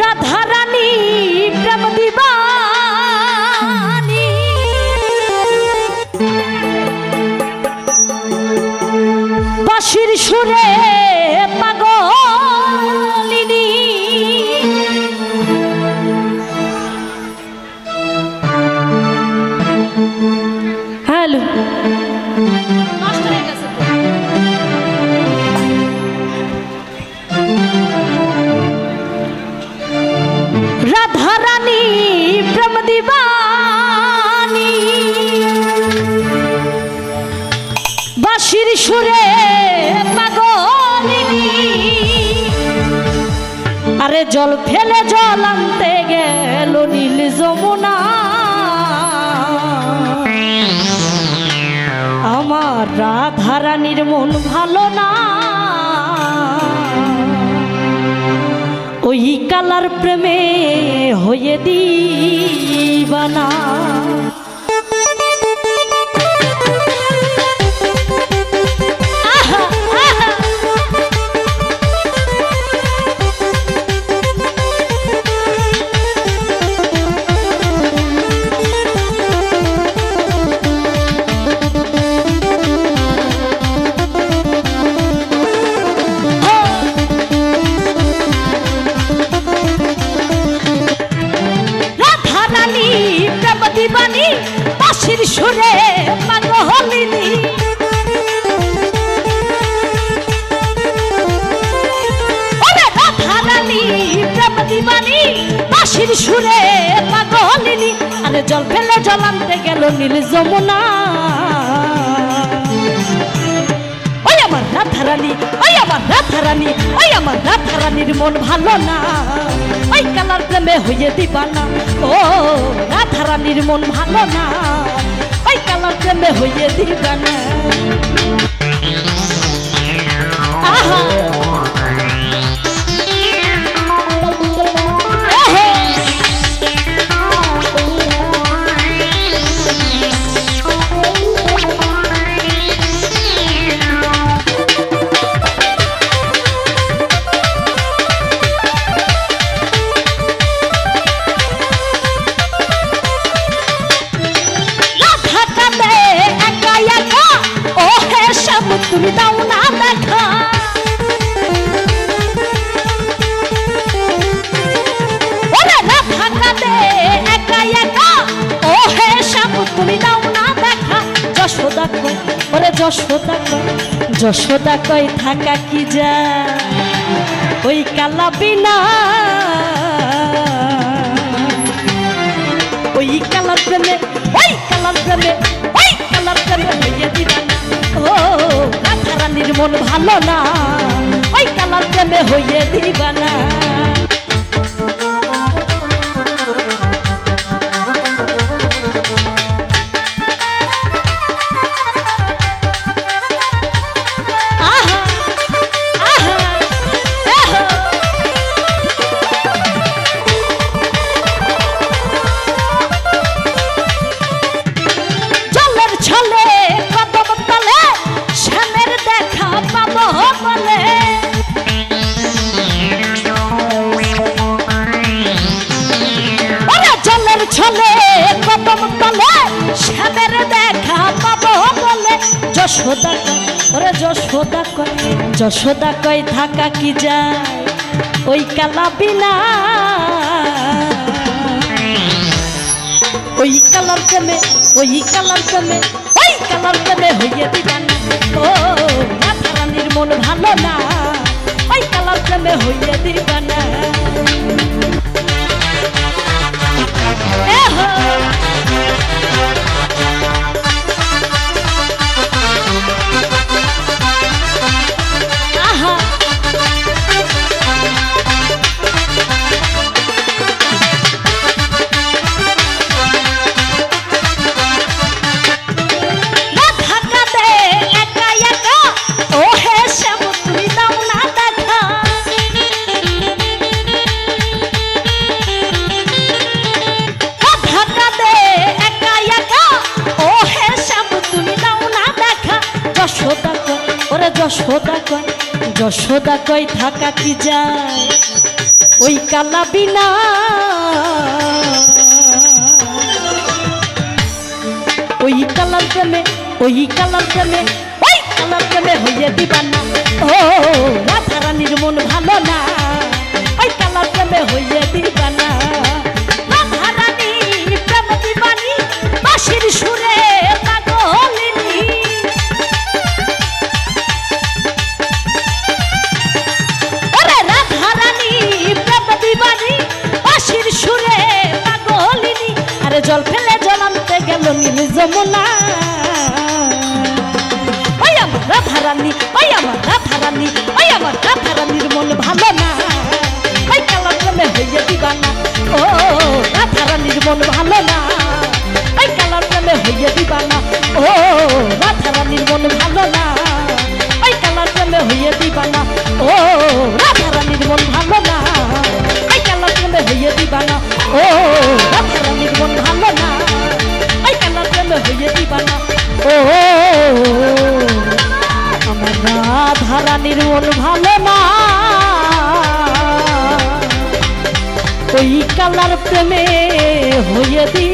রাধারানী প্রেম দিবানী বাঁশির সুরে পাগলিনী হ্যালো নষ্ট হয়ে গেছে রাধারানী প্রেম দিবানী বাঁশির সুরে পাগলিনী আরে জল ফেলে জল আনতে গেল নীল যমুনা আমার রাধারানীর মন ভালো না ওই কালার প্রেমে হয়ে দিবানা দিবানী বাঁশির সুরে পাগলিনী ওরে রাধারানী প্রেম দিবানী বাঁশির সুরে পাগলিনী আরে জল ফেলে জল আনতে গেল নীল যমুনা ওই আমার রাধারানী ওই আমার রাধারানী ওই আমার রাধারানীর মন ভালো না ওই কালার প্রেমে হয়ে দিবানা ও রাধারানীর মন ভালো না ওই কালার প্রেমে হয়ে দিবানা আহা তুমি দাও না দেখা ওরে রাধা কাঁদে একা একা ও হে শ্যাম তুমি দাও না দেখা যশোদা কই ওরে যশোদা কই থাকা কি যায় ওই কালা বিনা ওই কালার প্রেমে ওই কালার প্রেমে ওই কালার প্রেমে হইয়ে দিবানা ও রাধারানীর মন ভালো না ওই কালার প্রেমে হইয়ে দিবানা যশোদা কই থাকা কি যায় ওই কালা বিনা ওই কালার প্রেমে ওই কালার প্রেমে ওই কালার প্রেমে হইয়ে দিবানা ও রাধারানীর মন ভালো না ওই কালার প্রেমে হইয়ে দিবানা যশোদা কই থাকা কি যায় ওই কালা বিনা ওই কালার প্রেমে ওই কালার প্রেমে ওই কালার প্রেমে হইয়ে দিবানা ও রাধা রানীর মন ভালো না ওই কালার প্রেমে হইয়ে দিবানা রাধা রানী প্রেম দিবানি বাঁশির সুরে পাগলিনী ওরে রাধা রানী প্রেম দিবানি বাঁশির সুরে পাগলিনী আরে জল ফেলে জল আনতে গেল নীল যমুনা ওই আমার রাধা রানী ওই আমার রাধা রানী ওই আমার রাধা রানীর মন ভালো না ওই কালার প্রেমে হইয়ে দিবানা ও রাধা রানীর মন ভালো না ওই কালার প্রেমে হইয়ে দিবানা ও রাধা রানীর মন ভালো না ওই কালার প্রেমে হইয়ে দিবানা ও রাধা রানীর মন ভালো না ওই কালার প্রেমে হইয়ে দিবানা ও রাধা রানীর মন ভালো না ওই কালার প্রেমে হইয়ে দিবানা ও আমার রাধা রানীর মন ভালো না ওই কালার প্রেমে হইয়ে দি